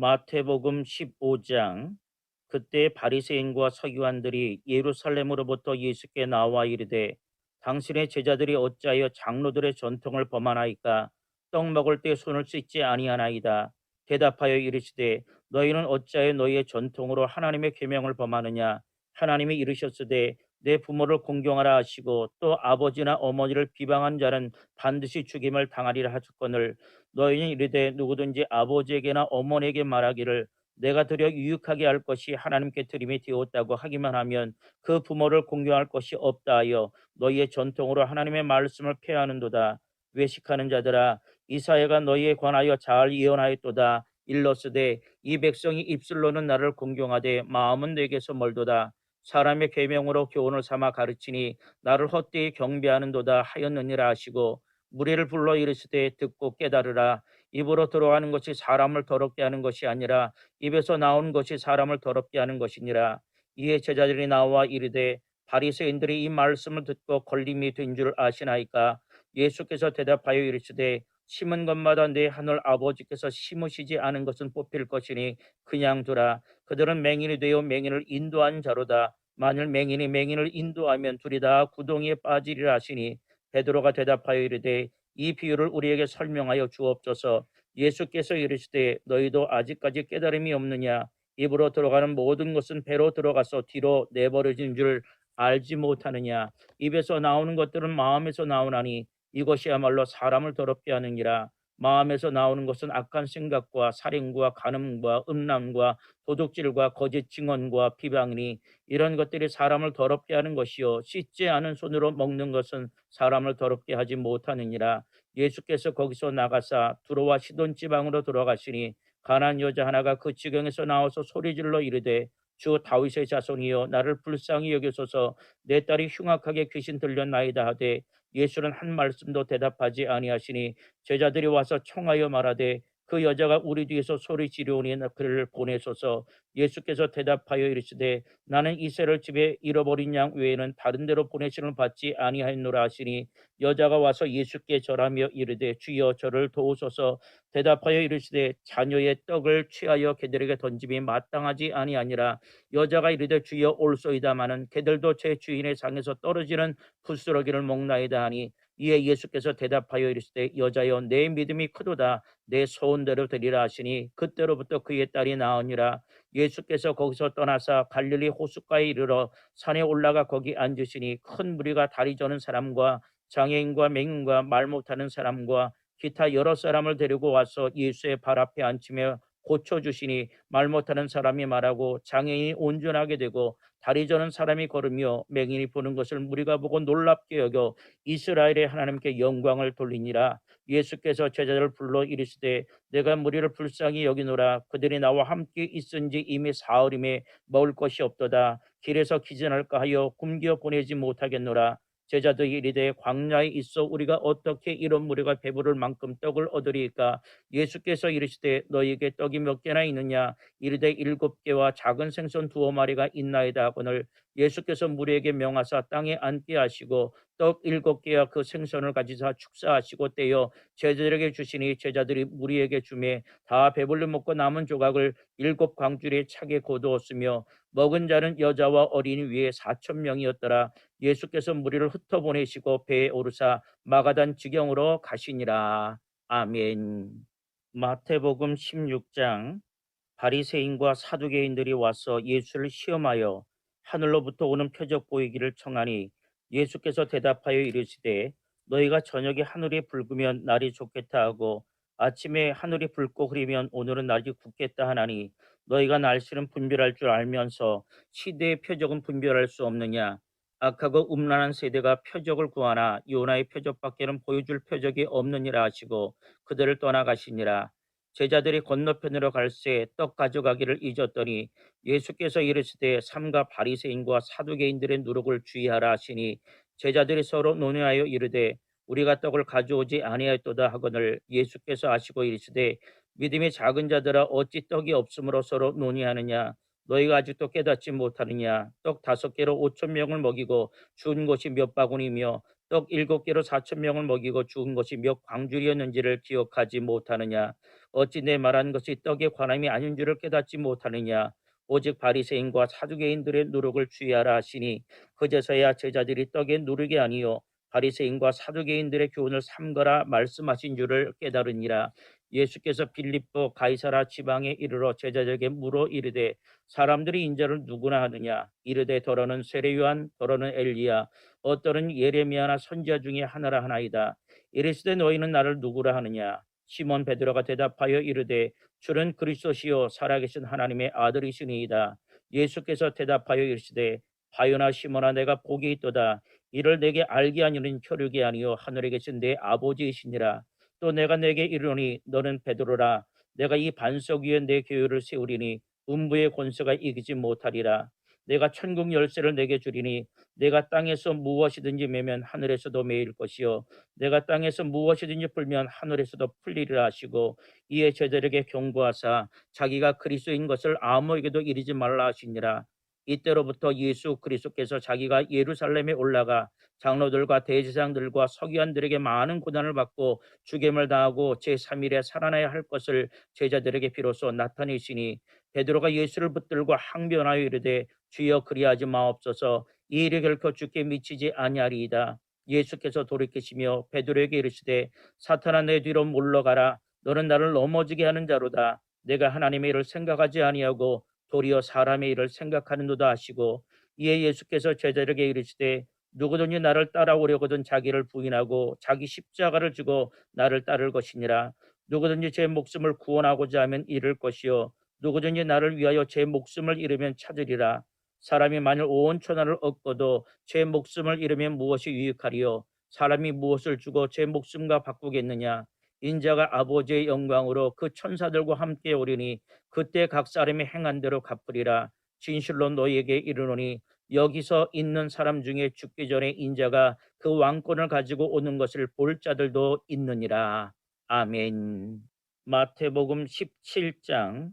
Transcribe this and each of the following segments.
마태복음 15장. 그때 바리새인과 서기관들이 예루살렘으로부터 예수께 나와 이르되 당신의 제자들이 어찌하여 장로들의 전통을 범하나이까? 떡 먹을 때 손을 씻지 아니하나이다. 대답하여 이르시되 너희는 어찌하여 너희의 전통으로 하나님의 계명을 범하느냐? 하나님이 이르셨으되 내 부모를 공경하라 하시고 또 아버지나 어머니를 비방한 자는 반드시 죽임을 당하리라 하셨거늘 너희는 이르되 누구든지 아버지에게나 어머니에게 말하기를 내가 드려 유익하게 할 것이 하나님께 드림이 되었다고 하기만 하면 그 부모를 공경할 것이 없다 하여 너희의 전통으로 하나님의 말씀을 폐하는도다. 외식하는 자들아, 이사야가 너희에 관하여 잘 예언하였도다. 일러스되 이 백성이 입술로는 나를 공경하되 마음은 내게서 멀도다. 사람의 계명으로 교훈을 삼아 가르치니 나를 헛되이 경배하는도다 하였느니라 하시고 무리를 불러 이르시되 듣고 깨달으라. 입으로 들어가는 것이 사람을 더럽게 하는 것이 아니라 입에서 나오는 것이 사람을 더럽게 하는 것이니라. 이에 제자들이 나와 이르되 바리새인들이 이 말씀을 듣고 걸림이 된 줄 아시나이까? 예수께서 대답하여 이르시되 심은 것마다 내 하늘 아버지께서 심으시지 않은 것은 뽑힐 것이니 그냥 두라. 그들은 맹인이 되어 맹인을 인도한 자로다. 만일 맹인이 맹인을 인도하면 둘이 다 구덩이에 빠지리라 하시니 베드로가 대답하여 이르되 이 비유를 우리에게 설명하여 주옵소서. 예수께서 이르시되 너희도 아직까지 깨달음이 없느냐? 입으로 들어가는 모든 것은 배로 들어가서 뒤로 내버려진 줄 알지 못하느냐? 입에서 나오는 것들은 마음에서 나오나니 이것이야말로 사람을 더럽게 하느니라. 마음에서 나오는 것은 악한 생각과 살인과 간음과 음란과 도둑질과 거짓 증언과 비방이니 이런 것들이 사람을 더럽게 하는 것이요 씻지 않은 손으로 먹는 것은 사람을 더럽게 하지 못하느니라. 예수께서 거기서 나가사 두로와 시돈 지방으로 들어가시니 가난 여자 하나가 그 지경에서 나와서 소리질러 이르되 주 다윗의 자손이여 나를 불쌍히 여기소서. 내 딸이 흉악하게 귀신 들렸나이다 하되 예수는 한 말씀도 대답하지 아니하시니 제자들이 와서 청하여 말하되 그 여자가 우리 뒤에서 소리 지르오니 그를 보내소서. 예수께서 대답하여 이르시되 나는 이스라엘 집에 잃어버린 양 외에는 다른 데로 보내심을 받지 아니하였노라 하시니 여자가 와서 예수께 절하며 이르되 주여 저를 도우소서. 대답하여 이르시되 자녀의 떡을 취하여 개들에게 던짐이 마땅하지 아니하니라. 여자가 이르되 주여 올소이다마는 개들도 제 주인의 상에서 떨어지는 부스러기를 먹나이다 하니 이에 예수께서 대답하여 이르시되 여자여 내 믿음이 크도다. 내 소원대로 되리라 하시니 그때로부터 그의 딸이 나으니라. 예수께서 거기서 떠나사 갈릴리 호숫가에 이르러 산에 올라가 거기 앉으시니 큰 무리가 다리 저는 사람과 장애인과 맹인과 말 못하는 사람과 기타 여러 사람을 데리고 와서 예수의 발 앞에 앉히며 고쳐주시니 말 못하는 사람이 말하고 장애인이 온전하게 되고 다리 저는 사람이 걸으며 맹인이 보는 것을 무리가 보고 놀랍게 여겨 이스라엘의 하나님께 영광을 돌리니라. 예수께서 제자들을 불러 이르시되 내가 무리를 불쌍히 여기노라. 그들이 나와 함께 있은지 이미 사흘임에 먹을 것이 없도다. 길에서 기진할까 하여 굶겨 보내지 못하겠노라. 제자들이 이르되 광야에 있어 우리가 어떻게 이런 무리가 배부를 만큼 떡을 얻으리까? 예수께서 이르시되 너희에게 떡이 몇 개나 있느냐? 이르되 7개와 작은 생선 2마리가 있나이다 하거늘 예수께서 무리에게 명하사 땅에 앉게 하시고 떡 7개와 그 생선을 가지사 축사하시고 떼어 제자들에게 주시니 제자들이 무리에게 주매 다 배불리 먹고 남은 조각을 7광줄에 차게 거두었으며 먹은 자는 여자와 어린이 위에 4,000명이었더라. 예수께서 무리를 흩어보내시고 배에 오르사 마가단 지경으로 가시니라. 아멘. 마태복음 16장. 바리새인과 사두개인들이 와서 예수를 시험하여 하늘로부터 오는 표적 보이기를 청하니 예수께서 대답하여 이르시되 너희가 저녁에 하늘이 붉으면 날이 좋겠다 하고 아침에 하늘이 붉고 흐리면 오늘은 날이 굳겠다 하나니 너희가 날씨는 분별할 줄 알면서 시대의 표적은 분별할 수 없느냐? 악하고 음란한 세대가 표적을 구하나 요나의 표적밖에는 보여줄 표적이 없느니라 하시고 그들을 떠나가시니라. 제자들이 건너편으로 갈새 떡 가져가기를 잊었더니 예수께서 이르시되 삼가 바리새인과 사두개인들의 누룩을 주의하라 하시니 제자들이 서로 논의하여 이르되 우리가 떡을 가져오지 아니하였도다 하거늘 예수께서 아시고 이르시되 믿음이 작은 자들아 어찌 떡이 없으므로 서로 논의하느냐? 너희가 아직도 깨닫지 못하느냐? 떡 5개로 5,000명을 먹이고 준 것이 몇 바구니며 떡 7개로 4천 명을 먹이고 죽은 것이 몇 광줄이었는지를 기억하지 못하느냐? 어찌 내 말한 것이 떡에 관함이 아닌 줄을 깨닫지 못하느냐? 오직 바리새인과 사두개인들의 누룩을 주의하라 하시니 그제서야 제자들이 떡의 누룩이 아니요 바리새인과 사두개인들의 교훈을 삼거라 말씀하신 줄을 깨달으니라. 예수께서 빌립보 가이사라 지방에 이르러 제자들에게 물어 이르되 사람들이 인자를 누구나 하느냐? 이르되 더러는 세례요한, 더러는 엘리야, 어떠는 예레미야나 선지자 중에 하나라 하나이다. 이르시되 너희는 나를 누구라 하느냐? 시몬 베드로가 대답하여 이르되 주는 그리스도시요 살아계신 하나님의 아들이시니이다. 예수께서 대답하여 이르시되 바요나 시몬아, 내가 복이 있도다. 이를 내게 알게 하니는 혈육이 아니요 하늘에 계신 내 아버지이시니라. 또 내가 내게 이르노니 너는 베드로라. 내가 이 반석 위에 내 교회를 세우리니 음부의 권세가 이기지 못하리라. 내가 천국 열쇠를 내게 주리니 내가 땅에서 무엇이든지 매면 하늘에서도 매일 것이요 내가 땅에서 무엇이든지 풀면 하늘에서도 풀리리라 하시고 이에 제자들에게 경고하사 자기가 그리스도인 것을 아무에게도 이르지 말라 하시니라. 이때로부터 예수 그리스도께서 자기가 예루살렘에 올라가 장로들과 대제사장들과 서기관들에게 많은 고난을 받고 죽임을 당하고 제3일에 살아나야 할 것을 제자들에게 비로소 나타내시니 베드로가 예수를 붙들고 항변하여 이르되 주여 그리하지 마옵소서. 이 일이 결코 주께 미치지 아니하리이다. 예수께서 돌이키시며 베드로에게 이르시되 사탄아, 내 뒤로 물러가라. 너는 나를 넘어지게 하는 자로다. 내가 하나님의 일을 생각하지 아니하고 도리어 사람의 일을 생각하는도다 하시고 이에 예수께서 제자들에게 이르시되 누구든지 나를 따라오려거든 자기를 부인하고 자기 십자가를 지고 나를 따를 것이니라. 누구든지 제 목숨을 구원하고자 하면 잃을 것이요 누구든지 나를 위하여 제 목숨을 잃으면 찾으리라. 사람이 만일 온 천하를 얻고도 제 목숨을 잃으면 무엇이 유익하리요? 사람이 무엇을 주고 제 목숨과 바꾸겠느냐? 인자가 아버지의 영광으로 그 천사들과 함께 오리니 그때 각 사람이 행한 대로 갚으리라. 진실로 너희에게 이르노니 여기서 있는 사람 중에 죽기 전에 인자가 그 왕권을 가지고 오는 것을 볼 자들도 있느니라. 아멘. 마태복음 17장.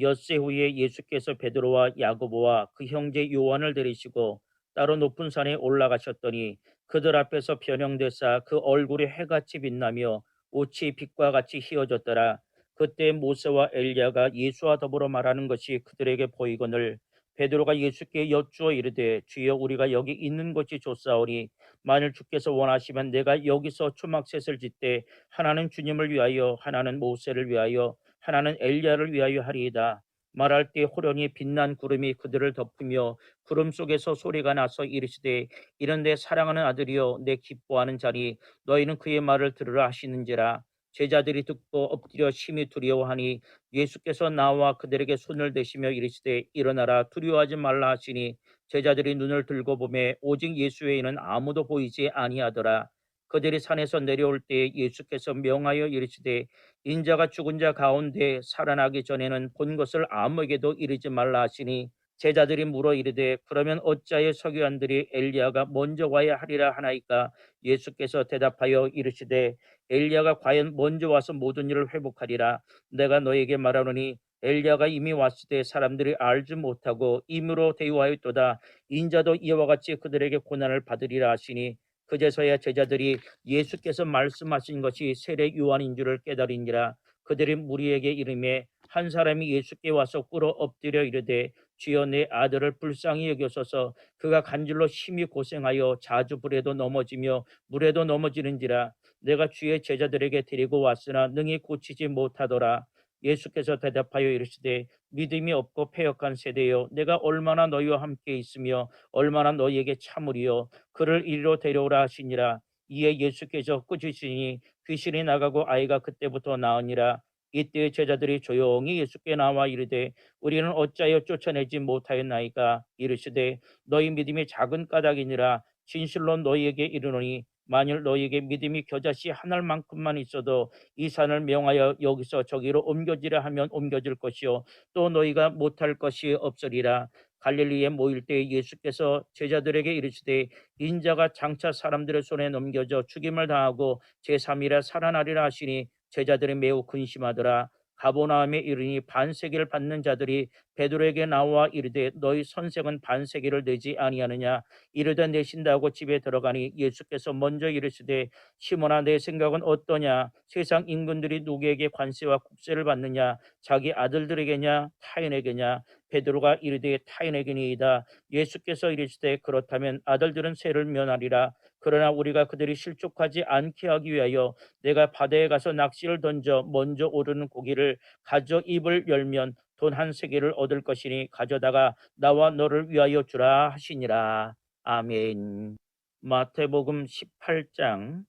엿새 후에 예수께서 베드로와 야고보와 그 형제 요한을 데리시고 따로 높은 산에 올라가셨더니 그들 앞에서 변형되사 그 얼굴이 해같이 빛나며 옷이 빛과 같이 휘어졌더라. 그때 모세와 엘리야가 예수와 더불어 말하는 것이 그들에게 보이거늘 베드로가 예수께 여쭈어 이르되 주여, 우리가 여기 있는 것이 좋사오니 만일 주께서 원하시면 내가 여기서 초막셋을 짓되 하나는 주님을 위하여 하나는 모세를 위하여 하나는 엘리야를 위하여 하리이다. 말할 때 호련히 빛난 구름이 그들을 덮으며 구름 속에서 소리가 나서 이르시되 이는 내 사랑하는 아들이요 내 기뻐하는 자니 너희는 그의 말을 들으라 하시는지라. 제자들이 듣고 엎드려 심히 두려워하니 예수께서 나와 그들에게 손을 대시며 이르시되 일어나라, 두려워하지 말라 하시니 제자들이 눈을 들고 보매 오직 예수 외에는 아무도 보이지 아니하더라. 그들이 산에서 내려올 때 예수께서 명하여 이르시되 인자가 죽은 자 가운데 살아나기 전에는 본 것을 아무에게도 이르지 말라 하시니 제자들이 물어 이르되 그러면 어찌하여 서기관들이 엘리야가 먼저 와야 하리라 하나이까? 예수께서 대답하여 이르시되 엘리야가 과연 먼저 와서 모든 일을 회복하리라. 내가 너에게 말하노니 엘리야가 이미 왔을 때 사람들이 알지 못하고 임으로 대우하였도다. 인자도 이와 같이 그들에게 고난을 받으리라 하시니 그제서야 제자들이 예수께서 말씀하신 것이 세례 요한인 줄을 깨달으니라. 그들이 무리에게 이르매 한 사람이 예수께 와서 꿇어 엎드려 이르되 주여, 내 아들을 불쌍히 여겨소서. 그가 간질로 심히 고생하여 자주 불에도 넘어지며 물에도 넘어지는지라. 내가 주의 제자들에게 데리고 왔으나 능히 고치지 못하더라. 예수께서 대답하여 이르시되 믿음이 없고 패역한 세대여, 내가 얼마나 너희와 함께 있으며 얼마나 너희에게 참으리요. 그를 이리로 데려오라 하시니라. 이에 예수께서 꾸짖으시니 귀신이 나가고 아이가 그때부터 나으니라. 이때 제자들이 조용히 예수께 나와 이르되 우리는 어찌하여 쫓아내지 못하였나이까? 이르시되 너희 믿음이 작은 까닭이니라. 진실로 너희에게 이르노니 만일 너희에게 믿음이 겨자씨 한 알만큼만 있어도 이 산을 명하여 여기서 저기로 옮겨지라 하면 옮겨질 것이요 또 너희가 못할 것이 없으리라. 갈릴리에 모일 때 예수께서 제자들에게 이르시되 인자가 장차 사람들의 손에 넘겨져 죽임을 당하고 제3일에 살아나리라 하시니 제자들이 매우 근심하더라. 가버나움에 이르니 반세기를 받는 자들이 베드로에게 나와 이르되 너희 선생은 반세기를 내지 아니하느냐. 이르되 내신다고 집에 들어가니 예수께서 먼저 이르시되 시몬아 내 생각은 어떠냐. 세상 임금들이 누구에게 관세와 국세를 받느냐. 자기 아들들에게냐 타인에게냐. 베드로가 이르되 타인에게니이다. 예수께서 이르시되 그렇다면 아들들은 세를 면하리라. 그러나 우리가 그들이 실족하지 않게 하기 위하여 내가 바다에 가서 낚시를 던져 먼저 오르는 고기를 가져 입을 열면 돈 한 세겔을 얻을 것이니 가져다가 나와 너를 위하여 주라 하시니라. 아멘. 마태복음 18장.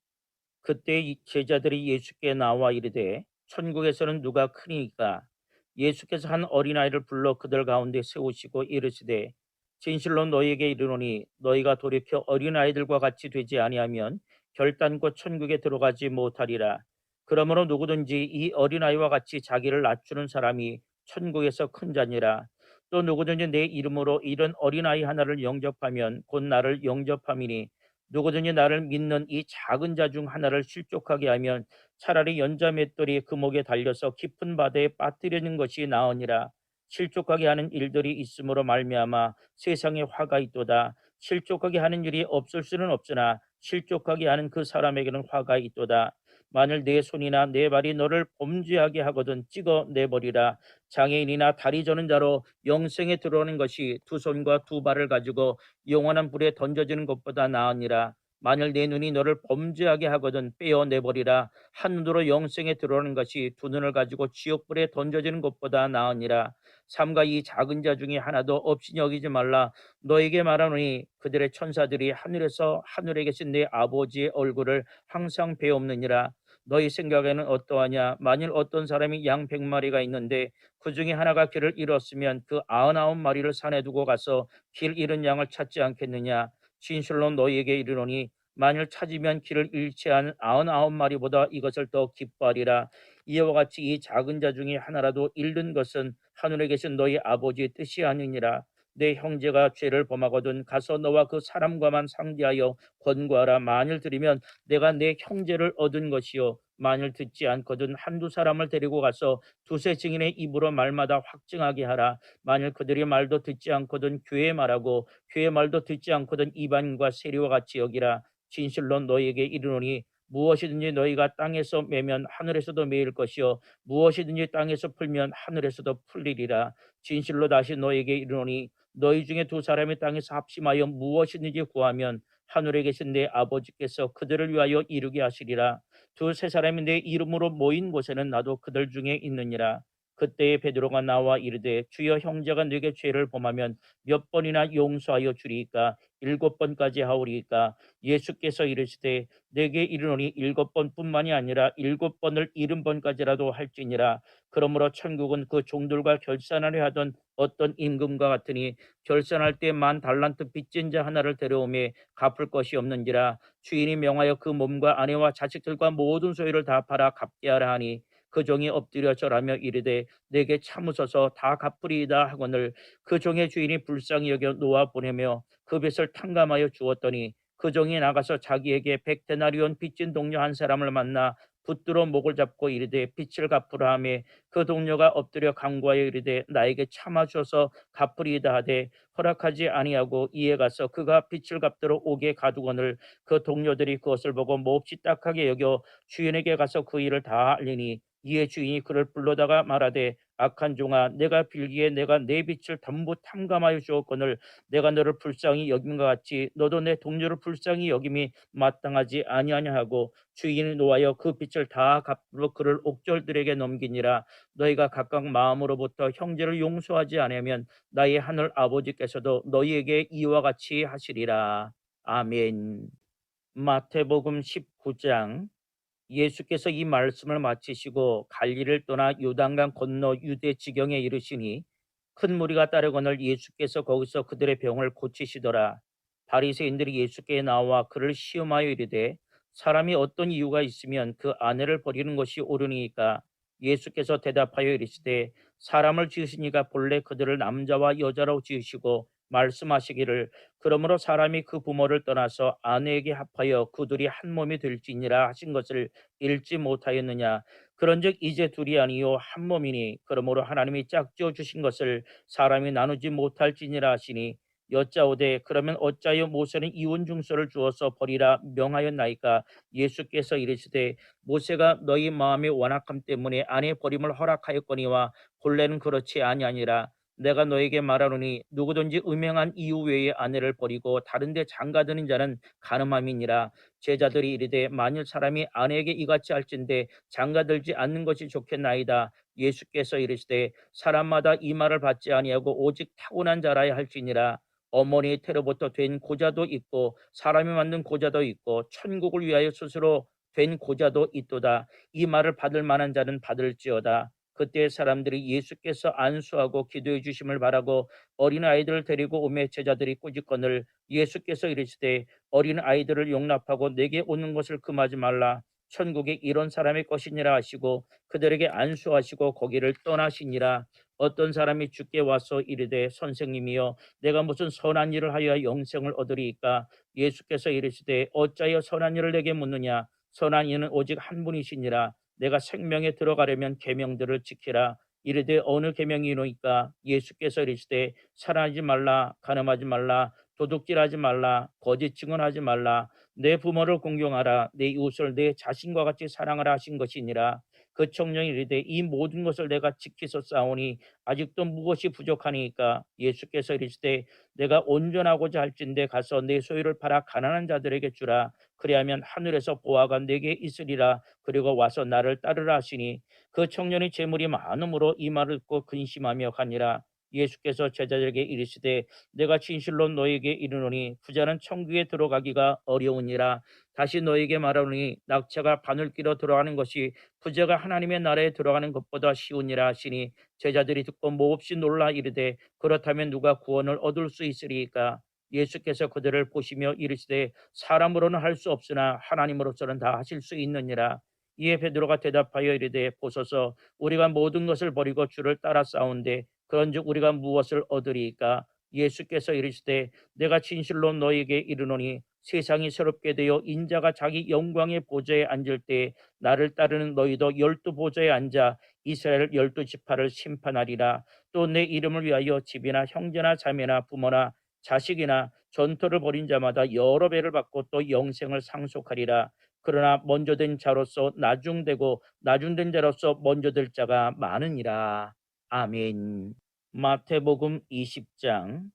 그때 이 제자들이 예수께 나와 이르되 천국에서는 누가 크니까. 예수께서 한 어린아이를 불러 그들 가운데 세우시고 이르시되 진실로 너희에게 이르노니 너희가 돌이켜 어린아이들과 같이 되지 아니하면 결단코 천국에 들어가지 못하리라. 그러므로 누구든지 이 어린아이와 같이 자기를 낮추는 사람이 천국에서 큰 자니라. 또 누구든지 내 이름으로 이런 어린아이 하나를 영접하면 곧 나를 영접함이니 누구든지 나를 믿는 이 작은 자 중 하나를 실족하게 하면 차라리 연자 맷돌이 그 목에 달려서 깊은 바다에 빠뜨리는 것이 나으니라. 실족하게 하는 일들이 있음으로 말미암아 세상에 화가 있도다. 실족하게 하는 일이 없을 수는 없으나 실족하게 하는 그 사람에게는 화가 있도다. 만일 내 손이나 내 발이 너를 범죄하게 하거든 찍어 내버리라. 장애인이나 다리 저는 자로 영생에 들어오는 것이 두 손과 두 발을 가지고 영원한 불에 던져지는 것보다 나으니라. 만일 내 눈이 너를 범죄하게 하거든 빼어내버리라. 한 눈으로 영생에 들어오는 것이 두 눈을 가지고 지옥불에 던져지는 것보다 나으니라. 삼가 이 작은 자 중에 하나도 없이 여기지 말라. 너에게 말하노니 그들의 천사들이 하늘에서 하늘에 계신 내 아버지의 얼굴을 항상 배옵느니라. 너희 생각에는 어떠하냐. 만일 어떤 사람이 양 100마리가 있는데 그 중에 하나가 길을 잃었으면 그 99마리를 산에 두고 가서 길 잃은 양을 찾지 않겠느냐. 진실로 너희에게 이르노니 만일 찾으면 길을 잃지 않은 99마리보다 이것을 더 기뻐하리라. 이와 같이 이 작은 자 중에 하나라도 잃는 것은 하늘에 계신 너희 아버지의 뜻이 아니니라. 내 형제가 죄를 범하거든 가서 너와 그 사람과만 상대하여 권고하라. 만일 들으면 내가 내 형제를 얻은 것이요 만일 듣지 않거든 한두 사람을 데리고 가서 두세 증인의 입으로 말마다 확증하게 하라. 만일 그들이 말도 듣지 않거든 교회 말하고 교회 말도 듣지 않거든 이방인과 세리와 같이 여기라. 진실로 너희에게 이르노니 무엇이든지 너희가 땅에서 매면 하늘에서도 매일 것이요 무엇이든지 땅에서 풀면 하늘에서도 풀리리라. 진실로 다시 너희에게 이르노니 너희 중에 두 사람이 땅에서 합심하여 무엇이든지 구하면 하늘에 계신 내 아버지께서 그들을 위하여 이루게 하시리라. 두세 사람이 내 이름으로 모인 곳에는 나도 그들 중에 있느니라. 그때에 베드로가 나와 이르되 주여 형제가 네게 죄를 범하면 몇 번이나 용서하여 주리이까 7번까지 하오리이까. 예수께서 이르시되 내게 이르노니 7번뿐만이 아니라 7번을 70번까지라도 할지니라. 그러므로 천국은 그 종들과 결산하려 하던 어떤 임금과 같으니 결산할 때 10,000달란트 빚진 자 하나를 데려오매 갚을 것이 없는지라. 주인이 명하여 그 몸과 아내와 자식들과 모든 소유를 다 팔아 갚게 하라 하니 그 종이 엎드려 절하며 이르되 내게 참으소서 다 갚으리이다 하거늘 그 종의 주인이 불쌍히 여겨 놓아 보내며 그 빚을 탕감하여 주었더니 그 종이 나가서 자기에게 100데나리온 빚진 동료 한 사람을 만나 붙들어 목을 잡고 이르되 빚을 갚으라 하매 그 동료가 엎드려 간구하여 이르되 나에게 참아 주어서 갚으리이다 하되 허락하지 아니하고 이에 가서 그가 빚을 갚도록 옥에 가두거늘 그 동료들이 그것을 보고 몹시 딱하게 여겨 주인에게 가서 그 일을 다 알리니 이에 주인이 그를 불러다가 말하되 악한 종아 내가 빌기에 내가 내 빚을 전부 탕감하여 주었거늘 내가 너를 불쌍히 여김과 같이 너도 내 동료를 불쌍히 여김이 마땅하지 아니하냐 하고 주인이 노하여 그 빚을 다 갚으러 그를 옥졸들에게 넘기니라. 너희가 각각 마음으로부터 형제를 용서하지 않으면 나의 하늘 아버지께서도 너희에게 이와 같이 하시리라. 아멘. 마태복음 19장. 예수께서 이 말씀을 마치시고 갈릴리를 떠나 요단강 건너 유대 지경에 이르시니 큰 무리가 따르거늘 예수께서 거기서 그들의 병을 고치시더라. 바리새인들이 예수께 나와 그를 시험하여 이르되 사람이 어떤 이유가 있으면 그 아내를 버리는 것이 옳으니까. 예수께서 대답하여 이르시되 사람을 지으시니가 본래 그들을 남자와 여자로 지으시고 말씀하시기를 그러므로 사람이 그 부모를 떠나서 아내에게 합하여 그들이 한 몸이 될지니라 하신 것을 읽지 못하였느냐. 그런즉 이제 둘이 아니요 한 몸이니 그러므로 하나님이 짝지어 주신 것을 사람이 나누지 못할지니라 하시니 여짜오되 그러면 어찌하여 모세는 이혼 증서를 주어서 버리라 명하였나이까. 예수께서 이르시되 모세가 너희 마음의 완악함 때문에 아내 버림을 허락하였거니와 본래는 그렇지 아니하니라. 내가 너에게 말하노니 누구든지 음행한 이유 외에 아내를 버리고 다른 데 장가드는 자는 간음함이니라. 제자들이 이르되 만일 사람이 아내에게 이같이 할진대 장가들지 않는 것이 좋겠나이다. 예수께서 이르시되 사람마다 이 말을 받지 아니하고 오직 타고난 자라야 할지니라. 어머니의 태로부터 된 고자도 있고 사람이 만든 고자도 있고 천국을 위하여 스스로 된 고자도 있도다. 이 말을 받을 만한 자는 받을지어다. 그때 사람들이 예수께서 안수하고 기도해 주심을 바라고 어린 아이들을 데리고 오매 제자들이 꾸짖거늘 예수께서 이르시되 어린 아이들을 용납하고 내게 오는 것을 금하지 말라. 천국이 이런 사람의 것이니라 하시고 그들에게 안수하시고 거기를 떠나시니라. 어떤 사람이 주께 와서 이르되 선생님이여 내가 무슨 선한 일을 하여야 영생을 얻으리이까. 예수께서 이르시되 어찌하여 선한 일을 내게 묻느냐. 선한 이는 오직 한 분이시니라. 내가 생명에 들어가려면 계명들을 지키라. 이르되 어느 계명이노이까. 예수께서 이르시되 살인하지 말라, 간음하지 말라, 도둑질하지 말라, 거짓 증언하지 말라, 내 부모를 공경하라, 내 이웃을 내 자신과 같이 사랑하라 하신 것이니라. 그 청년이 이르되 이 모든 것을 내가 지키소사오니 아직도 무엇이 부족하니까. 예수께서 이르시되 내가 온전하고자 할진대 가서 내 소유를 팔아 가난한 자들에게 주라. 그리하면 하늘에서 보화가 내게 있으리라. 그리고 와서 나를 따르라 하시니 그 청년이 재물이 많음으로 이 말을 듣고 근심하며 가니라. 예수께서 제자들에게 이르시되 내가 진실로 너에게 이르노니 부자는 천국에 들어가기가 어려우니라. 다시 너에게 말하노니 낙차가 바늘 끼러 들어가는 것이 부자가 하나님의 나라에 들어가는 것보다 쉬우니라 하시니 제자들이 듣고 몹시 놀라 이르되 그렇다면 누가 구원을 얻을 수 있으리이까. 예수께서 그들을 보시며 이르시되 사람으로는 할 수 없으나 하나님으로서는 다 하실 수 있느니라. 이에 베드로가 대답하여 이르되 보소서 우리가 모든 것을 버리고 주를 따라 싸운데 그런즉 우리가 무엇을 얻으리이까. 예수께서 이르시되 내가 진실로 너에게 이르노니 세상이 새롭게 되어 인자가 자기 영광의 보좌에 앉을 때 나를 따르는 너희도 12보좌에 앉아 이스라엘 12지파를 심판하리라. 또 내 이름을 위하여 집이나 형제나 자매나 부모나 자식이나 전토를 벌인 자마다 여러 배를 받고 또 영생을 상속하리라. 그러나 먼저 된 자로서 나중되고 나중된 자로서 먼저 될 자가 많으니라. 아멘. 마태복음 20장.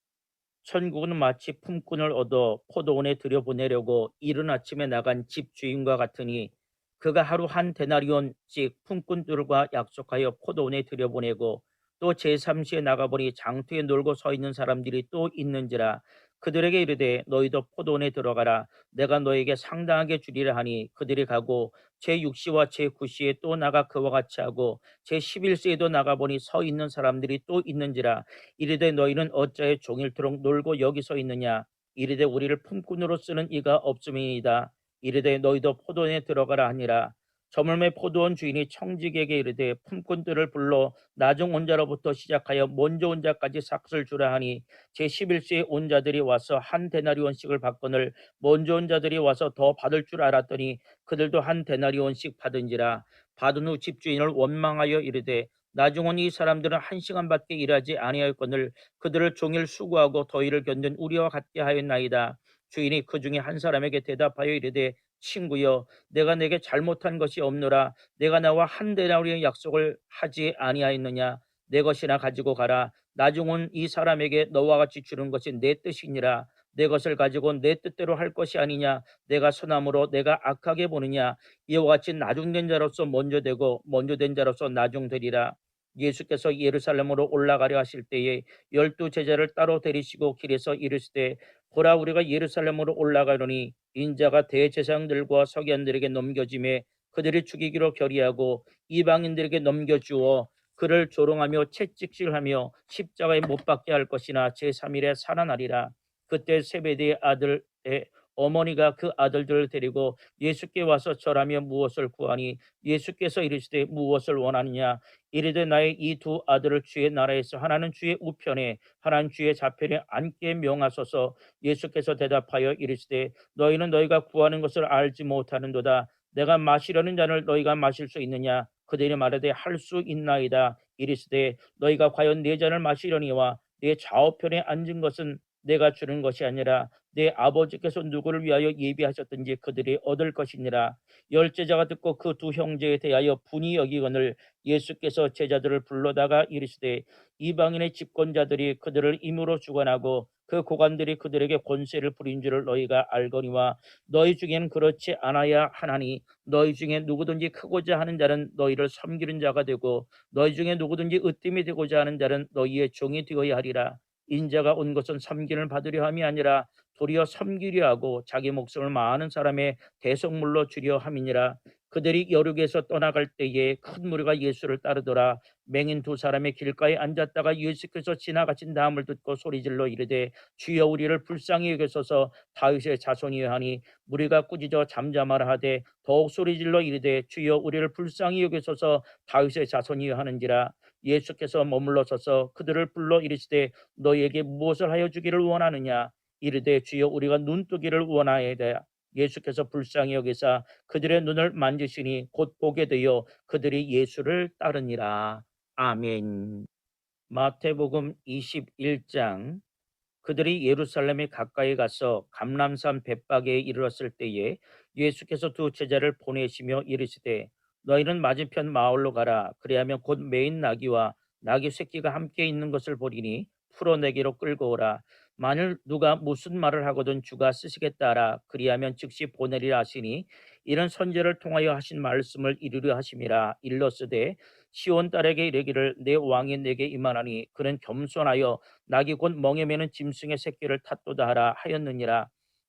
천국은 마치 품꾼을 얻어 포도원에 들여보내려고 이른 아침에 나간 집주인과 같으니 그가 하루 한 데나리온씩 품꾼들과 약속하여 포도원에 들여보내고 또 제3시에 나가보니 장터에 놀고 서 있는 사람들이 또 있는지라. 그들에게 이르되 너희도 포도원에 들어가라. 내가 너에게 상당하게 주리라 하니 그들이 가고 제6시와 제9시에 또 나가 그와 같이 하고 제11시에도 나가보니 서 있는 사람들이 또 있는지라. 이르되 너희는 어찌하여 종일토록 놀고 여기 서 있느냐. 이르되 우리를 품꾼으로 쓰는 이가 없음이니이다. 이르되 너희도 포도원에 들어가라 하니라. 저물매 포도원 주인이 청직에게 이르되 품꾼들을 불러 나중 온 자로부터 시작하여 먼저 온 자까지 삭슬 주라 하니 제11시에 온 자들이 와서 한 데나리온씩을 받거늘 먼저 온 자들이 와서 더 받을 줄 알았더니 그들도 한 데나리온씩 받은지라. 받은 후 집주인을 원망하여 이르되 나중 온 이 사람들은 1시간밖에 일하지 아니하였거늘 그들을 종일 수고하고 더위를 견딘 우리와 같게 하였나이다. 주인이 그 중에 한 사람에게 대답하여 이르되 친구여 내가 내게 잘못한 것이 없노라. 내가 나와 한 데나리온 약속을 하지 아니하였느냐. 내 것이나 가지고 가라. 나중 온 이 사람에게 너와 같이 주는 것이 내 뜻이니라. 내 것을 가지고 내 뜻대로 할 것이 아니냐. 내가 선함으로 내가 악하게 보느냐. 이와 같이 나중된 자로서 먼저 되고 먼저 된 자로서 나중되리라. 예수께서 예루살렘으로 올라가려 하실 때에 12제자를 따로 데리시고 길에서 이르시되 보라 우리가 예루살렘으로 올라가려니 인자가 대제사장들과 서기관들에게 넘겨짐에 그들이 죽이기로 결의하고 이방인들에게 넘겨주어 그를 조롱하며 채찍질하며 십자가에 못 박게 할 것이나 제3일에 살아나리라. 그때 세베대의 아들의 어머니가 그 아들들을 데리고 예수께 와서 절하며 무엇을 구하니 예수께서 이르시되 무엇을 원하느냐 이르되 나의 이 두 아들을 주의 나라에서 하나는 주의 우편에 하나는 주의 좌편에 앉게 명하소서. 예수께서 대답하여 이르시되 너희는 너희가 구하는 것을 알지 못하는도다. 내가 마시려는 잔을 너희가 마실 수 있느냐 그들이 말하되 할 수 있나이다. 이르시되 너희가 과연 내 잔을 마시려니와 내 좌우편에 앉은 것은 내가 주는 것이 아니라 내 아버지께서 누구를 위하여 예비하셨든지 그들이 얻을 것이니라. 열제자가 듣고 그 두 형제에 대하여 분이 여기거늘 예수께서 제자들을 불러다가 이르시되 이방인의 집권자들이 그들을 임으로 주관하고 그 고관들이 그들에게 권세를 부린 줄을 너희가 알거니와 너희 중에는 그렇지 않아야 하나니 너희 중에 누구든지 크고자 하는 자는 너희를 섬기는 자가 되고 너희 중에 누구든지 으뜸이 되고자 하는 자는 너희의 종이 되어야 하리라. 인자가 온 것은 섬김을 받으려 함이 아니라 도리어 섬기려 하고 자기 목숨을 많은 사람의 대속물로 주려 함이니라. 그들이 여륙에서 떠나갈 때에 큰 무리가 예수를 따르더라. 맹인 두 사람의 길가에 앉았다가 예수께서 지나가신 다음을 듣고 소리질러 이르되 주여 우리를 불쌍히 여기소서. 다윗의 자손이여 하니 무리가 꾸짖어 잠잠하라 하되 더욱 소리질러 이르되 주여 우리를 불쌍히 여기소서. 다윗의 자손이여 하는지라. 예수께서 머물러 서서 그들을 불러 이르시되 너희에게 무엇을 하여 주기를 원하느냐 이르되 주여 우리가 눈뜨기를 원하여다. 예수께서 불쌍히 여기사 그들의 눈을 만지시니 곧 보게 되어 그들이 예수를 따르니라. 아멘. 마태복음 21장. 그들이 예루살렘에 가까이 가서 감람산 벳박에 이르렀을 때에 예수께서 두 제자를 보내시며 이르시되 너희는 맞은편 마을로 가라. 그리하면 곧 매인 나귀와 나귀 새끼가 함께 있는 것을 보리니 풀어내기로 끌고 오라. 만일 누가 무슨 말을 하거든 주가 쓰시겠다 하라. 그리하면 즉시 보내리라 하시니 이런 선제를 통하여 하신 말씀을 이루려 하심이라. 일러스되 시온 딸에게 이르기를 내 왕이 내게 임하나니 그는 겸손하여 낙이 곧 멍에 매는 짐승의 새끼를 탓도다 하라 하였느니라.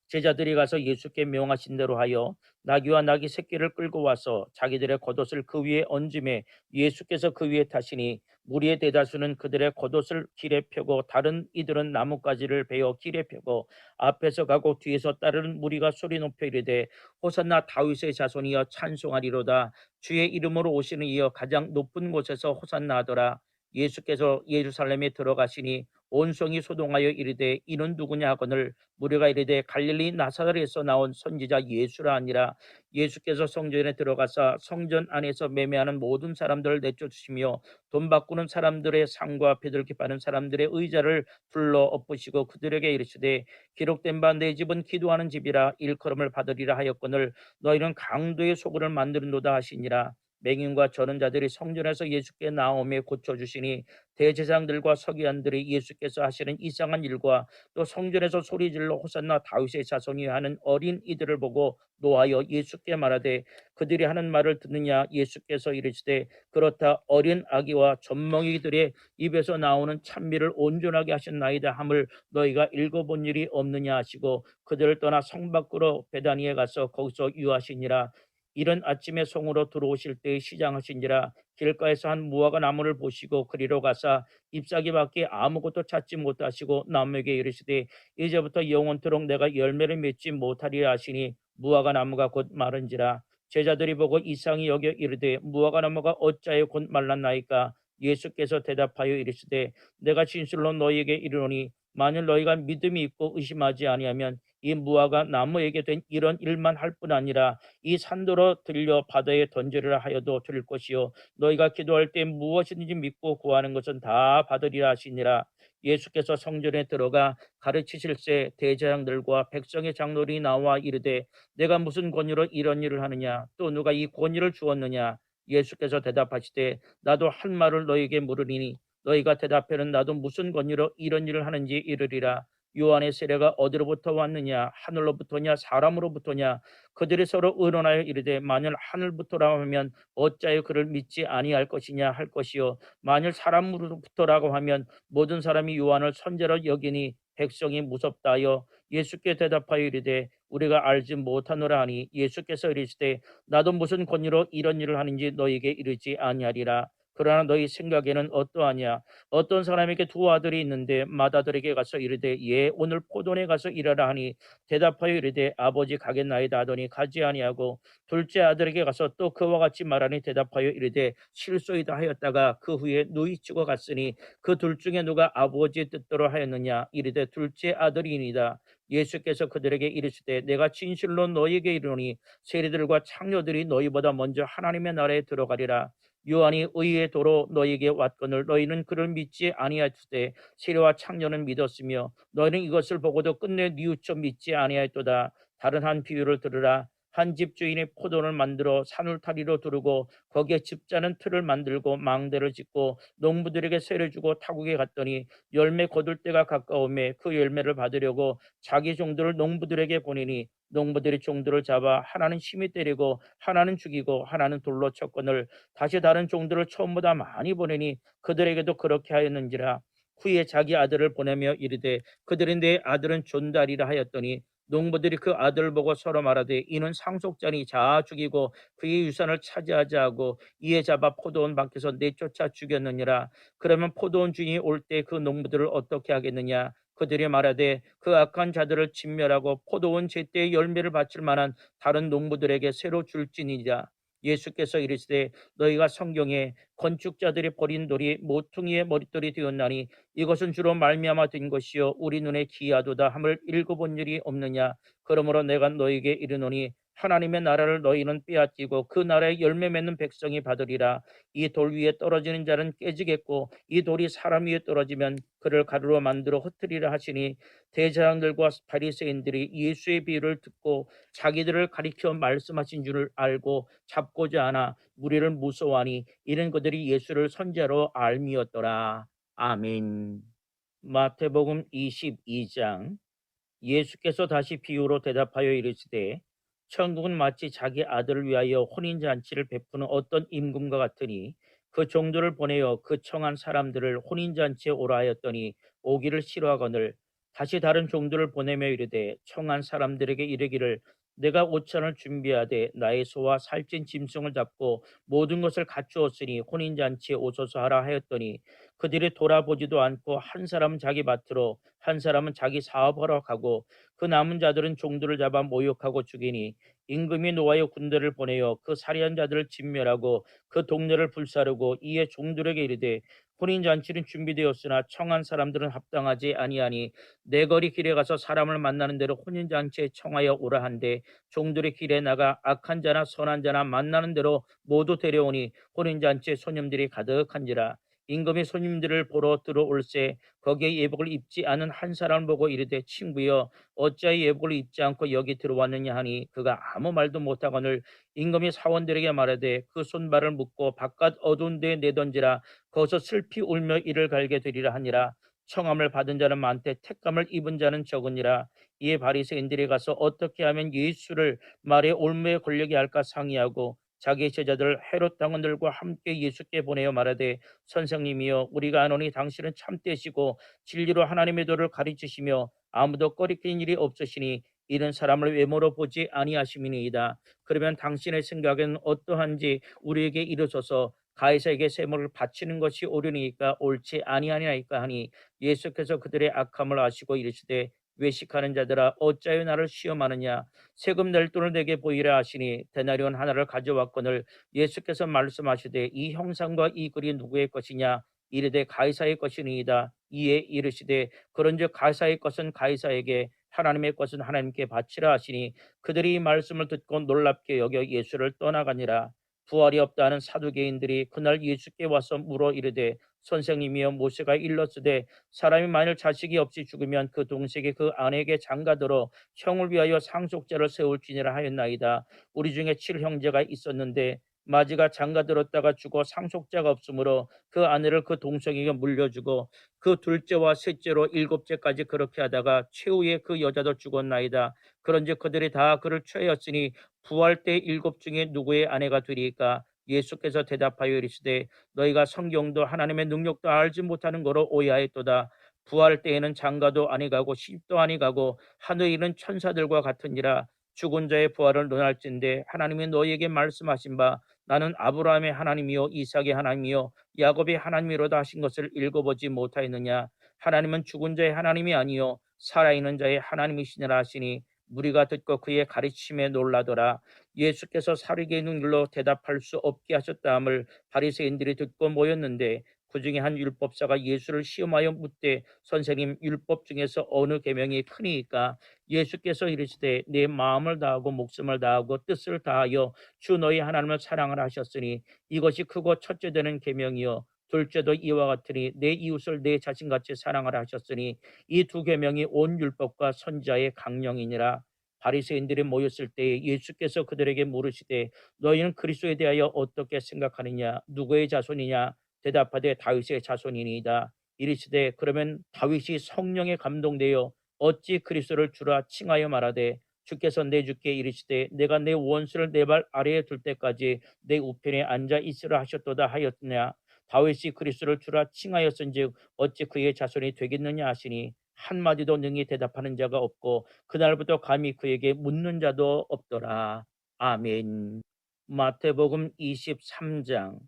제자들이 가서 예수께 명하신 대로 하여 나귀와 나귀 새끼를 끌고 와서 자기들의 겉옷을 그 위에 얹음에 예수께서 그 위에 타시니 무리의 대다수는 그들의 겉옷을 길에 펴고 다른 이들은 나뭇가지를 베어 길에 펴고 앞에서 가고 뒤에서 따르는 무리가 소리 높여 이르되 호산나 다윗의 자손이여 찬송하리로다. 주의 이름으로 오시는 이여 가장 높은 곳에서 호산나 하더라. 예수께서 예루살렘에 들어가시니 온 성이 소동하여 이르되 이는 누구냐 하거늘 무리가 이르되 갈릴리 나사렛에서 나온 선지자 예수라 하니라. 예수께서 성전에 들어가사 성전 안에서 매매하는 모든 사람들을 내쫓으시며 돈 바꾸는 사람들의 상과 비둘기 파는 사람들의 의자를 불러 엎으시고 그들에게 이르시되 기록된 바 내 집은 기도하는 집이라 일컬음을 받으리라 하였거늘 너희는 강도의 소굴을 만드는도다 하시니라. 맹인과 저는 자들이 성전에서 예수께 나오며 고쳐주시니 대제사장들과 서기관들이 예수께서 하시는 이상한 일과 또 성전에서 소리질러 호산나 다윗의 자손이 하는 어린 이들을 보고 노하여 예수께 말하되 그들이 하는 말을 듣느냐. 예수께서 이르시되 그렇다. 어린 아기와 젖먹이들의 입에서 나오는 찬미를 온전하게 하셨나이다 함을 너희가 읽어본 일이 없느냐 하시고 그들을 떠나 성 밖으로 베다니에 가서 거기서 유하시니라. 이른 아침에 성으로 들어오실 때에 시장하신지라. 길가에서 한 무화과 나무를 보시고 그리로 가사 잎사귀밖에 아무것도 찾지 못하시고 나무에게 이르시되 이제부터 영원토록 내가 열매를 맺지 못하리라 하시니 무화과 나무가 곧 마른지라. 제자들이 보고 이상히 여겨 이르되 무화과 나무가 어찌하여 곧 말랐나이까. 예수께서 대답하여 이르시되 내가 진실로 너희에게 이르노니 만일 너희가 믿음이 있고 의심하지 아니하면 이 무화과 나무에게 된 이런 일만 할 뿐 아니라 이 산도로 들려 바다에 던지리라 하여도 될 것이요 너희가 기도할 때 무엇이든지 믿고 구하는 것은 다 받으리라 하시니라. 예수께서 성전에 들어가 가르치실새 대제사장들과 백성의 장로들이 나와 이르되 내가 무슨 권위로 이런 일을 하느냐 또 누가 이 권위를 주었느냐. 예수께서 대답하시되 나도 한 말을 너희에게 물으리니 너희가 대답하는 나도 무슨 권위로 이런 일을 하는지 이르리라. 요한의 세례가 어디로부터 왔느냐 하늘로부터냐 사람으로부터냐. 그들이 서로 의논하여 이르되 만일 하늘부터라고 하면 어찌하여 그를 믿지 아니할 것이냐 할 것이요 만일 사람으로부터라고 하면 모든 사람이 요한을 선지자로 여기니 백성이 무섭다 하여 예수께 대답하여 이르되 우리가 알지 못하노라 하니 예수께서 이르시되 나도 무슨 권위로 이런 일을 하는지 너희에게 이르지 아니하리라. 그러나 너희 생각에는 어떠하냐? 어떤 사람에게 두 아들이 있는데 맏아들에게 가서 이르되 예 오늘 포도원에 가서 일하라 하니 대답하여 이르되 아버지 가겠나이다 하더니 가지 아니하고 둘째 아들에게 가서 또 그와 같이 말하니 대답하여 이르되 실소이다 하였다가 그 후에 누이치고 갔으니 그 둘 중에 누가 아버지의 뜻대로 하였느냐 이르되 둘째 아들이니이다. 예수께서 그들에게 이르시되 내가 진실로 너희에게 이르노니 세리들과 창녀들이 너희보다 먼저 하나님의 나라에 들어가리라. 요한이 의의 도로 너희에게 왔거늘 너희는 그를 믿지 아니하였으되 세리와 창녀는 믿었으며 너희는 이것을 보고도 끝내 뉘우쳐 믿지 아니하였도다. 다른 한 비유를 들으라. 한 집주인이 포도를 만들어 산울타리로 두르고 거기에 집자는 틀을 만들고 망대를 짓고 농부들에게 세를 주고 타국에 갔더니 열매 거둘 때가 가까우매 그 열매를 받으려고 자기 종들을 농부들에게 보내니 농부들이 종들을 잡아 하나는 심히 때리고 하나는 죽이고 하나는 돌로 쳤거늘 다시 다른 종들을 처음보다 많이 보내니 그들에게도 그렇게 하였는지라. 후에 자기 아들을 보내며 이르되 그들이 내 아들은 존달이라 하였더니 농부들이 그 아들을 보고 서로 말하되 이는 상속자니 자아 죽이고 그의 유산을 차지하자 하고 이에 잡아 포도원 밖에서 내쫓아 죽였느니라. 그러면 포도원 주인이 올 때 그 농부들을 어떻게 하겠느냐? 그들이 말하되 그 악한 자들을 진멸하고 포도원 제때의 열매를 바칠 만한 다른 농부들에게 새로 줄지니라. 예수께서 이르시되 너희가 성경에 건축자들이 버린 돌이 모퉁이의 머릿돌이 되었나니 이것은 주로 말미암아 된 것이요 우리 눈에 기이하도다 함을 읽어본 일이 없느냐. 그러므로 내가 너희에게 이르노니 하나님의 나라를 너희는 빼앗기고 그 나라의 열매 맺는 백성이 받으리라. 이 돌 위에 떨어지는 자는 깨지겠고 이 돌이 사람 위에 떨어지면 그를 가루로 만들어 흩트리라 하시니 대제사장들과 바리새인들이 예수의 비유를 듣고 자기들을 가리켜 말씀하신 줄을 알고 잡고자 하나 무리를 무서워하니 이는 그들이 예수를 선지자로 알미었더라. 아멘. 마태복음 22장. 예수께서 다시 비유로 대답하여 이르시되 천국은 마치 자기 아들을 위하여 혼인잔치를 베푸는 어떤 임금과 같으니 그 종들을 보내어 그 청한 사람들을 혼인잔치에 오라 하였더니 오기를 싫어하거늘 다시 다른 종들을 보내며 이르되 청한 사람들에게 이르기를 내가 오찬을 준비하되 나의 소와 살찐 짐승을 잡고 모든 것을 갖추었으니 혼인잔치에 오소서 하라 하였더니 그들이 돌아보지도 않고 한 사람은 자기 밭으로 한 사람은 자기 사업하러 가고 그 남은 자들은 종들을 잡아 모욕하고 죽이니 임금이 노하여 군대를 보내어 그 살해한 자들을 진멸하고 그 동네를 불사르고 이에 종들에게 이르되 혼인잔치는 준비되었으나 청한 사람들은 합당하지 아니하니 내 거리 길에 가서 사람을 만나는 대로 혼인잔치에 청하여 오라 한데 종들의 길에 나가 악한 자나 선한 자나 만나는 대로 모두 데려오니 혼인잔치에 손님들이 가득한지라. 임금이 손님들을 보러 들어올세 거기에 예복을 입지 않은 한 사람을 보고 이르되 친구여 어찌하여 예복을 입지 않고 여기 들어왔느냐 하니 그가 아무 말도 못하거늘 임금이 사원들에게 말하되 그 손발을 묶고 바깥 어두운 데에 내던지라 거기서 슬피 울며 이를 갈게 되리라 하니라. 청함을 받은 자는 많되 택감을 입은 자는 적으니라. 이에 바리새인들이 가서 어떻게 하면 예수를 말에 올무에 걸리게 할까 상의하고 자기 제자들 헤롯 당원들과 함께 예수께 보내어 말하되 선생님이여 우리가 아노니 당신은 참되시고 진리로 하나님의 도를 가르치시며 아무도 꺼리끼는 일이 없으시니 이런 사람을 외모로 보지 아니하심이니이다. 그러면 당신의 생각은 어떠한지 우리에게 이르소서. 가이사에게 세물을 바치는 것이 옳으니까 옳지 아니하니까 하니 예수께서 그들의 악함을 아시고 이르시되 외식하는 자들아 어찌하여 나를 시험하느냐. 세금 낼 돈을 내게 보이라 하시니 데나리온 하나를 가져왔거늘 예수께서 말씀하시되 이 형상과 이 글이 누구의 것이냐. 이르되 가이사의 것이니이다. 이에 이르시되 그런즉 가이사의 것은 가이사에게 하나님의 것은 하나님께 바치라 하시니 그들이 이 말씀을 듣고 놀랍게 여겨 예수를 떠나가니라. 부활이 없다 하는 사두개인들이 그날 예수께 와서 물어 이르되 선생님이여 모세가 일렀으되 사람이 만일 자식이 없이 죽으면 그 동생이 그 아내에게 장가들어 형을 위하여 상속자를 세울지니라 하였나이다. 우리 중에 7형제가 있었는데 마지가 장가들었다가 죽어 상속자가 없으므로 그 아내를 그 동생에게 물려주고 그 둘째와 셋째로 일곱째까지 그렇게 하다가 최후에 그 여자도 죽었나이다. 그런즉 그들이 다 그를 취하였으니 부활 때 일곱 중에 누구의 아내가 되리까? 예수께서 대답하여 이르시되 너희가 성경도 하나님의 능력도 알지 못하는 거로 오해하였도다. 부활 때에는 장가도 아니가고 시집도 아니가고 하늘에 있는 천사들과 같으니라. 죽은 자의 부활을 논할진대 하나님이 너희에게 말씀하신 바 나는 아브라함의 하나님이요 이삭의 하나님이요 야곱의 하나님이로다 하신 것을 읽어보지 못하였느냐. 하나님은 죽은 자의 하나님이 아니요 살아있는 자의 하나님이시니라 하시니 무리가 듣고 그의 가르침에 놀라더라. 예수께서 사리개의 눈길로 대답할 수 없게 하셨다함을 바리새인들이 듣고 모였는데 그 중에 한 율법사가 예수를 시험하여 묻되 선생님 율법 중에서 어느 계명이 크니까? 예수께서 이르시되 내 마음을 다하고 목숨을 다하고 뜻을 다하여 주 너희 하나님을 사랑하라 하셨으니 이것이 크고 첫째 되는 계명이요 둘째도 이와 같으니 내 이웃을 내 자신같이 사랑하라 하셨으니 이 두 계명이 온 율법과 선지자의 강령이니라. 바리새인들이 모였을 때 예수께서 그들에게 물으시되 너희는 그리스도에 대하여 어떻게 생각하느냐? 누구의 자손이냐? 대답하되 다윗의 자손이니이다. 이르시되 그러면 다윗이 성령에 감동되어 어찌 그리스도를 주라 칭하여 말하되 주께서 내 주께 이르시되 내가 내 원수를 내 발 아래에 둘 때까지 내 우편에 앉아 있으라 하셨도다 하였느냐. 다윗이 그리스도를 주라 칭하였은즉 어찌 그의 자손이 되겠느냐 하시니 한마디도 능히 대답하는 자가 없고 그날부터 감히 그에게 묻는 자도 없더라. 아멘. 마태복음 23장.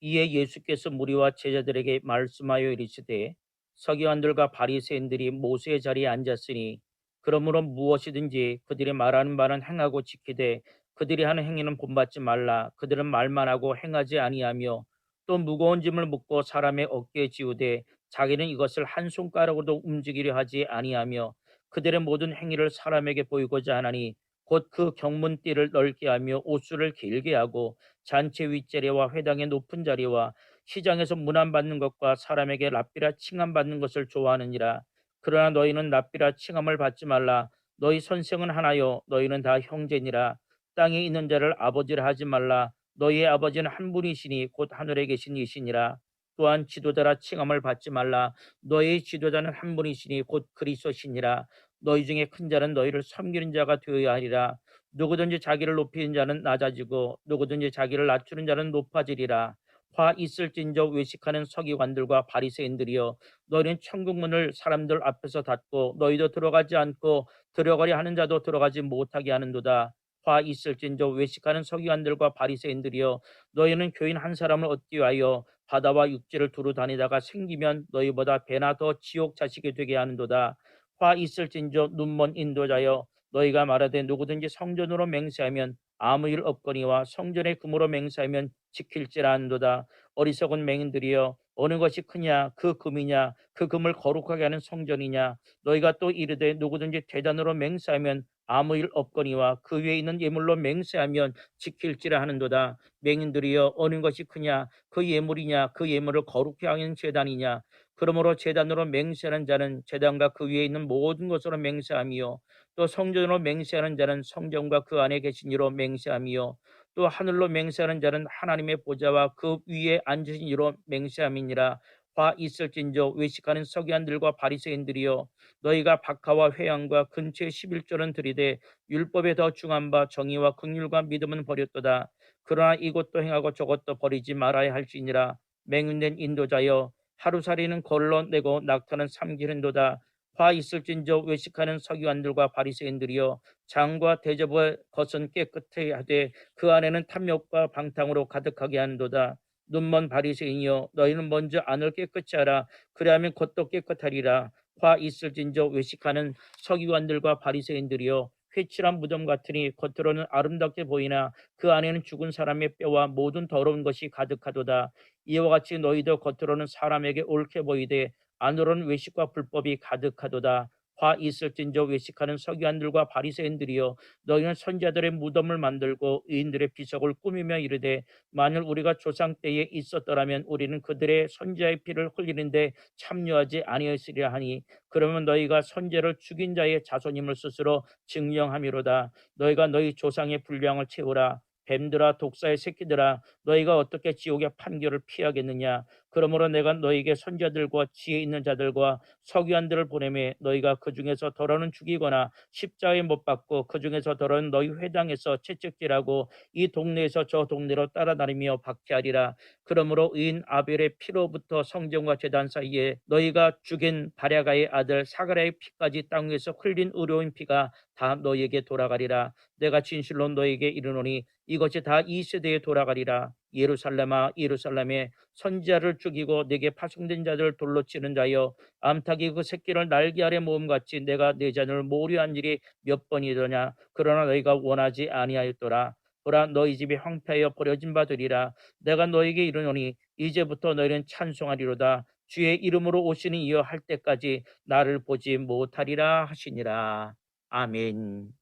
이에 예수께서 무리와 제자들에게 말씀하여 이르시되 서기관들과 바리새인들이 모세의 자리에 앉았으니 그러므로 무엇이든지 그들이 말하는 바는 행하고 지키되 그들이 하는 행위는 본받지 말라. 그들은 말만 하고 행하지 아니하며 또 무거운 짐을 묻고 사람의 어깨에 지우되 자기는 이것을 한 손가락으로도 움직이려 하지 아니하며 그들의 모든 행위를 사람에게 보이고자 하나니 곧 그 경문띠를 넓게 하며 옷수를 길게 하고 잔치 윗자리와 회당의 높은 자리와 시장에서 문안받는 것과 사람에게 랍비라 칭함받는 것을 좋아하느니라. 그러나 너희는 랍비라 칭함을 받지 말라. 너희 선생은 하나요 너희는 다 형제니라. 땅에 있는 자를 아버지라 하지 말라. 너희의 아버지는 한 분이시니 곧 하늘에 계신 이시니라. 또한 지도자라 칭함을 받지 말라. 너희의 지도자는 한 분이시니 곧 그리스도시니라. 너희 중에 큰 자는 너희를 섬기는 자가 되어야 하리라. 누구든지 자기를 높이는 자는 낮아지고 누구든지 자기를 낮추는 자는 높아지리라. 화 있을진저 외식하는 서기관들과 바리새인들이여 너희는 천국 문을 사람들 앞에서 닫고 너희도 들어가지 않고 들어가려 하는 자도 들어가지 못하게 하는도다. 화 있을진저 외식하는 서기관들과 바리새인들이여 너희는 교인 한 사람을 얻기 위하여 바다와 육지를 두루 다니다가 생기면 너희보다 배나 더 지옥 자식이 되게 하는도다. 화 있을진저 눈먼 인도자여 너희가 말하되 누구든지 성전으로 맹세하면 아무 일 없거니와 성전의 금으로 맹세하면 지킬지라 한도다. 어리석은 맹인들이여 어느 것이 크냐 그 금이냐 그 금을 거룩하게 하는 성전이냐. 너희가 또 이르되 누구든지 대단으로 맹세하면 아무 일 없거니와 그 위에 있는 예물로 맹세하면 지킬지라 하는도다. 맹인들이여 어느 것이 크냐 그 예물이냐 그 예물을 거룩히 하는 제단이냐. 그러므로 제단으로 맹세하는 자는 제단과 그 위에 있는 모든 것으로 맹세하며 또 성전으로 맹세하는 자는 성전과 그 안에 계신 이로 맹세하며 또 하늘로 맹세하는 자는 하나님의 보좌와 그 위에 앉으신 이로 맹세함이니라. 화 있을진저 외식하는 서기관들과 바리새인들이여 너희가 박하와 회양과 근처의 11조는 들이되 율법에 더 중한 바 정의와 긍휼과 믿음은 버렸도다. 그러나 이것도 행하고 저것도 버리지 말아야 할지니라. 맹인된 인도자여 하루살이는 걸러내고 낙타는 삼키는도다. 화 있을진저 외식하는 서기관들과 바리새인들이여 장과 대접의 것은 깨끗해 하되 그 안에는 탐욕과 방탕으로 가득하게 하는도다. 눈먼 바리새인이여 너희는 먼저 안을 깨끗이 하라. 그리하면 겉도 깨끗하리라. 화 있을진저 외식하는 서기관들과 바리새인들이여 회칠한 무덤 같으니 겉으로는 아름답게 보이나 그 안에는 죽은 사람의 뼈와 모든 더러운 것이 가득하도다. 이와 같이 너희도 겉으로는 사람에게 옳게 보이되 안으로는 외식과 불법이 가득하도다. 화 있을진저 외식하는 서기관들과 바리새인들이여 너희는 선지자들의 무덤을 만들고 의인들의 비석을 꾸미며 이르되 만일 우리가 조상 때에 있었더라면 우리는 그들의 선지자의 피를 흘리는데 참여하지 아니하였으리라 하니 그러면 너희가 선지자를 죽인 자의 자손임을 스스로 증명함이로다. 너희가 너희 조상의 분량을 채우라. 뱀들아 독사의 새끼들아 너희가 어떻게 지옥의 판결을 피하겠느냐. 그러므로 내가 너에게 선자들과 지혜 있는 자들과 서기관들을 보내매 너희가 그 중에서 덜어는 죽이거나 십자가에 못 박고 그 중에서 덜어는 너희 회당에서 채찍질하고 이 동네에서 저 동네로 따라다니며 박해하리라. 그러므로 의인 아벨의 피로부터 성전과 제단 사이에 너희가 죽인 바랴가의 아들 사가랴의 피까지 땅 위에서 흘린 의로운 피가 다 너희에게 돌아가리라. 내가 진실로 너희에게 이르노니 이것이 다 이 세대에 돌아가리라. 예루살렘아 예루살렘에 선지자를 죽이고 내게 파송된 자들을 돌로 치는 자여, 암탉이 그 새끼를 날개 아래 모음같이 내가 내 자녀를 모류한 일이 몇 번이더냐. 그러나 너희가 원하지 아니하였더라. 보라 너희 집이 황폐하여 버려진 바 되리라. 내가 너희에게 이르노니 이제부터 너희는 찬송하리로다. 주의 이름으로 오시는 이여 할 때까지 나를 보지 못하리라 하시니라. 아멘.